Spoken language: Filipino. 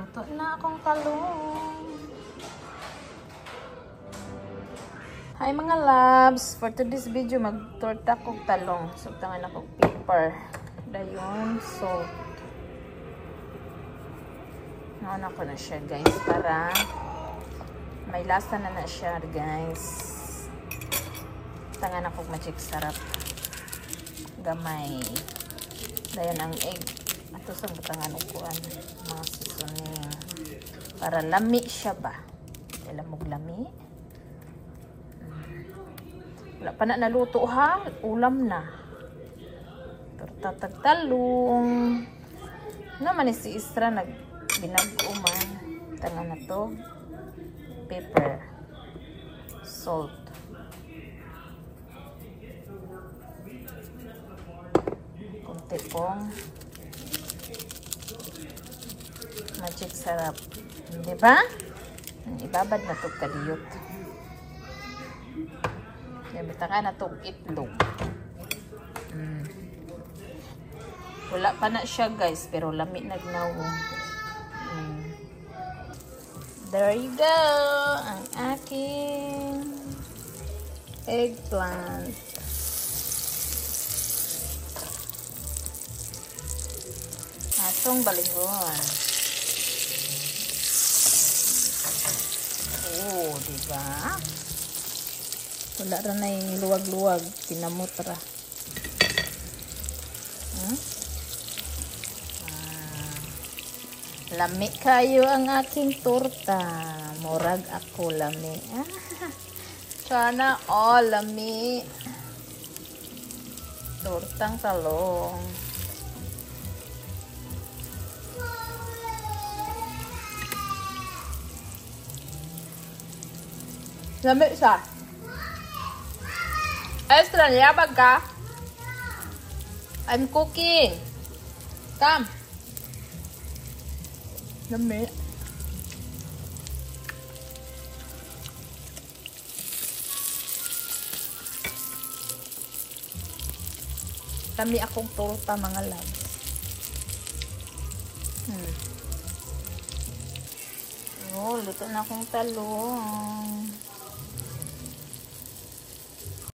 Luto na akong talong. Hi mga loves! For today's video, magtorta kong talong. Subtangan akong pepper. Dayon, salt. Nauna ko na siya guys para may lasa na siya guys. Tangan akong magic sarap. Gamay. Dayon ang egg. Ato sa butangan ko mga seasoning. Para lami siya ba? Lamog lami. Wala pa na naluto ha. Ulam na. Torta tagtalong. Naman si Istra binag-uman. Tangan na to. Pepper. Salt. Kunti pong magic sarap. Diba? Ibabad na itong kaliyot. Bitangan na itong itlog. Wala pa na siya guys, pero lami nagnaw. There you go! Ang aking eggplant. Atong balihon. Oh, diba? Wala rin na yung luwag-luwag. Pinamutra. Lami kayo ang aking torta. Murag ako lami. Sana all lami. Tortang talong. Lami siya. Extra, niyabag ka? I'm cooking. Come. Lami. Lami akong torta mga loves. Oh, luto na akong talong.